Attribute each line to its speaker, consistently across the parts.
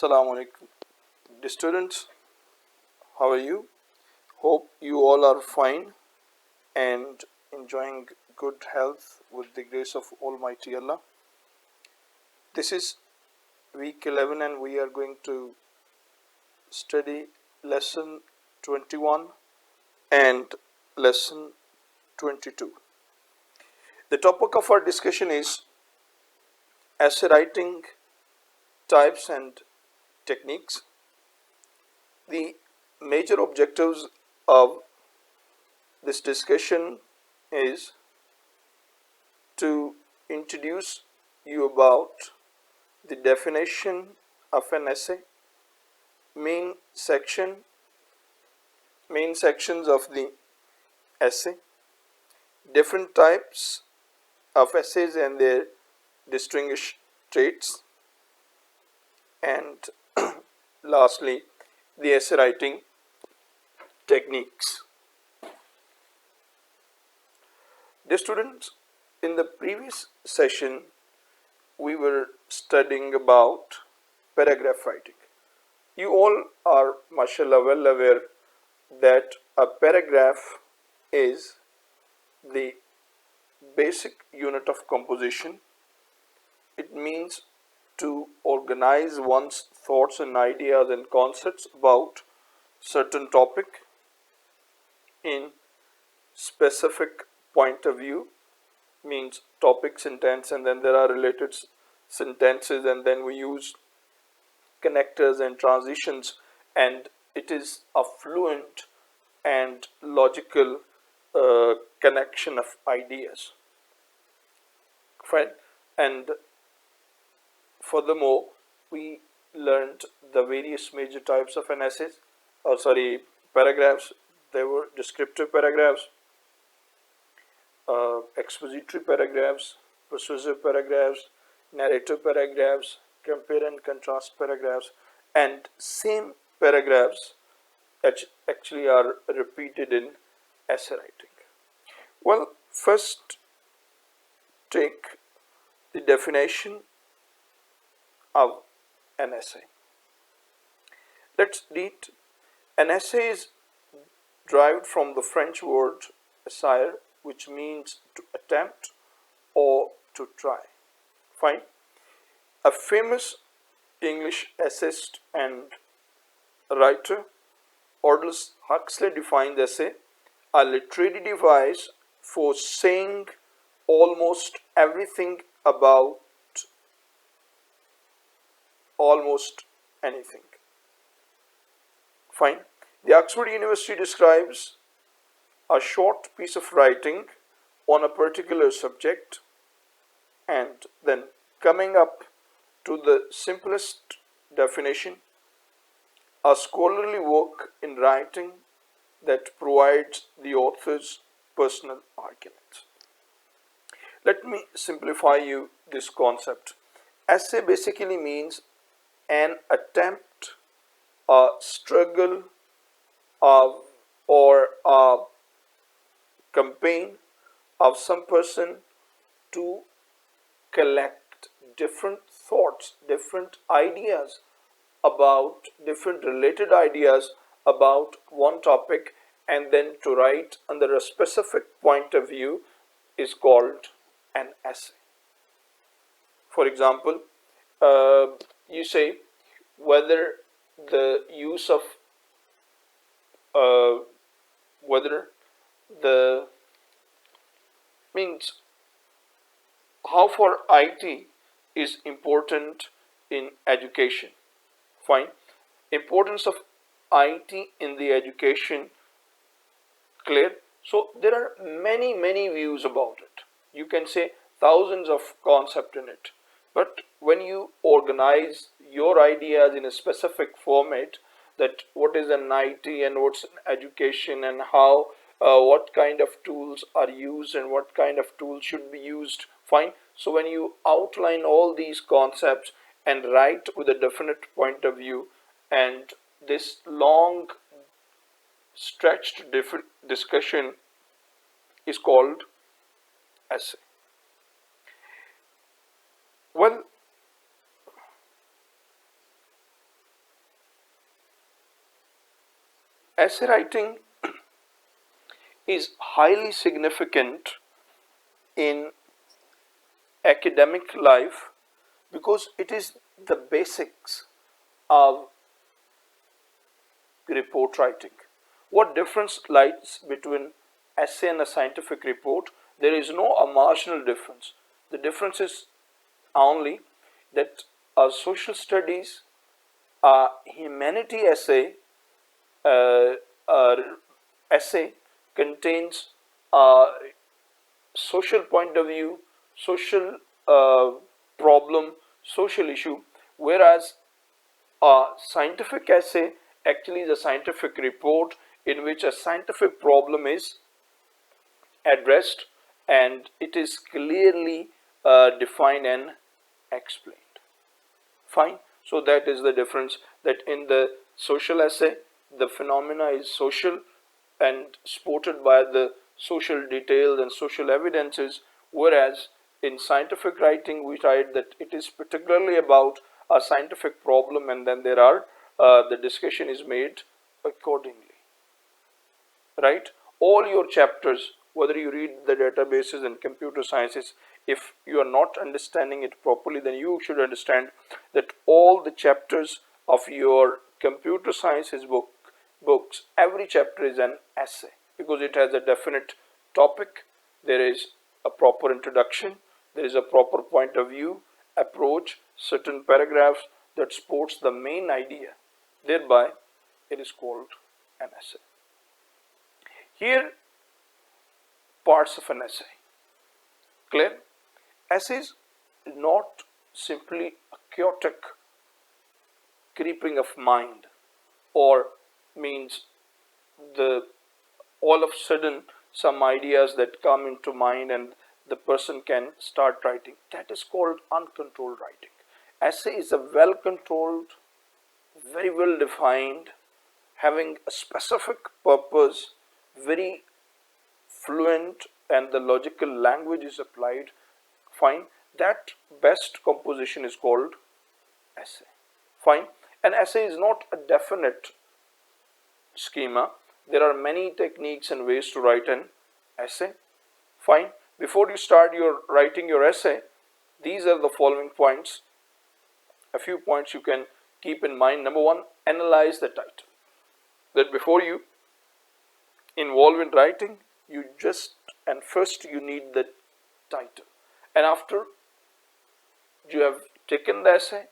Speaker 1: Assalamu alaikum. Dear students, how are you? Hope you all are fine and enjoying good health with the grace of Almighty Allah. This is week 11 and we are going to study lesson 21 and lesson 22. The topic of our discussion is essay writing types and techniques. The major objectives of this discussion is to introduce you about the definition of an essay, main sections of the essay, different types of essays and their distinguished traits, and lastly the essay writing techniques. Dear students, in the previous session we were studying about paragraph writing. You all are mashallah well aware that a paragraph is the basic unit of composition. It means to organize one's thoughts and ideas and concepts about certain topic in specific point of view, means topic, sentence, and then there are related sentences, and then we use connectors and transitions, and it is a fluent and logical connection of ideas. Fine. And furthermore, we learned the various major types of an essays, paragraphs. There were descriptive paragraphs, expository paragraphs, persuasive paragraphs, narrative paragraphs, compare and contrast paragraphs, and same paragraphs actually are repeated in essay writing. Well, first take the definition of an essay. Let's read. An essay is derived from the French word essayer, which means to attempt or to try. Fine. A famous English essayist and writer, Aldous Huxley, defines essay a literary device for saying almost everything about almost anything. Fine. The Oxford University describes a short piece of writing on a particular subject and then coming up to the simplest definition, a scholarly work in writing that provides the author's personal arguments. Let me simplify you this concept. Essay basically means an attempt, a struggle or a campaign of some person to collect different thoughts, different ideas about different related ideas about one topic, and then to write under a specific point of view is called an essay. For example, you say whether the use of whether the means how for IT is important in education. Fine. Importance of IT in the education, clear. So there are many views about it. You can say thousands of concepts in it, but when you organize your ideas in a specific format, that what is an IT and what's an education and how what kind of tools are used and what kind of tools should be used. Fine. So when you outline all these concepts and write with a definite point of view, and this long stretched discussion is called essay. Well, Essay writing is highly significant in academic life because it is the basics of report writing. What difference lies between essay and a scientific report? There is no a marginal difference. The difference is only that a social studies, a humanity essay, uh, uh, essay contains a social point of view, social problem, social issue, whereas a scientific essay actually is a scientific report in which a scientific problem is addressed and it is clearly defined and explained. Fine. So that is the difference, that in the social essay the phenomena is social and supported by the social details and social evidences, whereas in scientific writing we write that it is particularly about a scientific problem and then there are the discussion is made accordingly, right? All your chapters, whether you read the databases and computer sciences, if you are not understanding it properly, then you should understand that all the chapters of your computer sciences books, every chapter is an essay because it has a definite topic. There is a proper introduction, there is a proper point of view, approach, certain paragraphs that supports the main idea. Thereby it is called an essay. Here, parts of an essay. Clear? Essay is not simply a chaotic creeping of mind, or means the all of a sudden some ideas that come into mind and the person can start writing. That is called uncontrolled writing. Essay is a well controlled, very well defined, having a specific purpose, very fluent, and the logical language is applied. Fine. That best composition is called essay. Fine. An essay is not a definite schema. There are many techniques and ways to write an essay. Fine. Before you start your writing your essay, these are the following points. A few points you can keep in mind. Number one, analyze the title. That before you involve in writing, you just and first you need the title, and after you have taken the essay,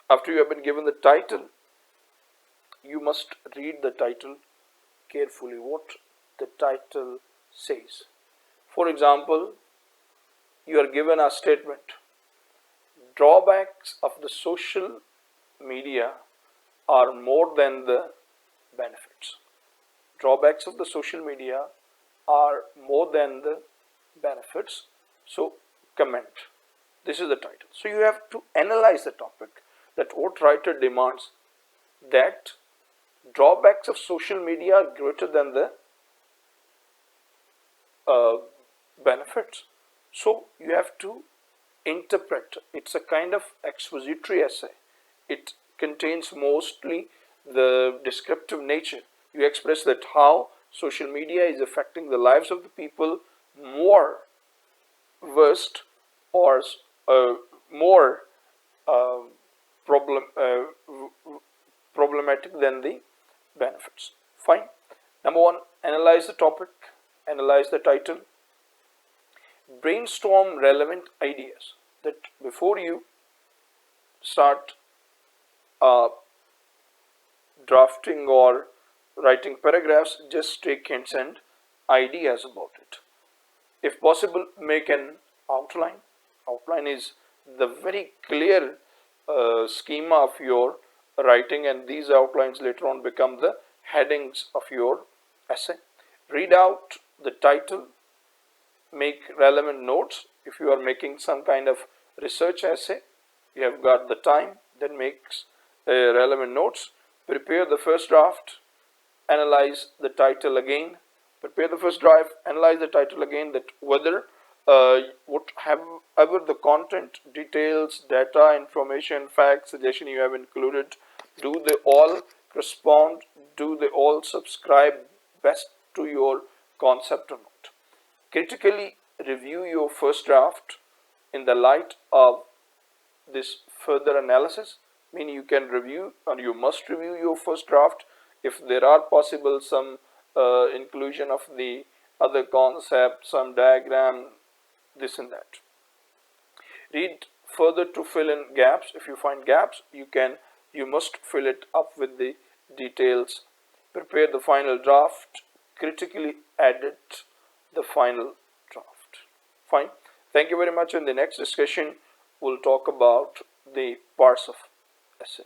Speaker 1: after you have been given the title, you must read the title carefully, what the title says. For example, you are given a statement: drawbacks of the social media are more than the benefits. Drawbacks of the social media are more than the benefits. So comment. This is the title. So you have to analyze the topic, that what writer demands that drawbacks of social media are greater than the benefits. So you have to interpret. It's a kind of expository essay. It contains mostly the descriptive nature. You express that how social media is affecting the lives of the people more worst or more uh, problem problematic than the benefits. Fine. Number one, analyze the topic, analyze the title, brainstorm relevant ideas. That before you start drafting or writing paragraphs, just take hints and ideas about it. If possible, make an outline. Outline is the very clear schema of your writing, and these outlines later on become the headings of your essay. Read out the title, make relevant notes. If you are making some kind of research essay, you have got the time, then makes relevant notes. Prepare the first draft, analyze the title again. Prepare the first draft, analyze the title again, that whether whatever the content, details, data, information, facts, suggestion you have included, do they all respond, do they all subscribe best to your concept or not. Critically review your first draft in the light of this further analysis, meaning you can review or you must review your first draft if there are possible some inclusion of the other concept, some diagram, this and that. Read further to fill in gaps. If you find gaps, you must fill it up with the details. Prepare the final draft, critically edit the final draft. Fine. Thank you very much. In the next discussion we'll talk about the parts of essay.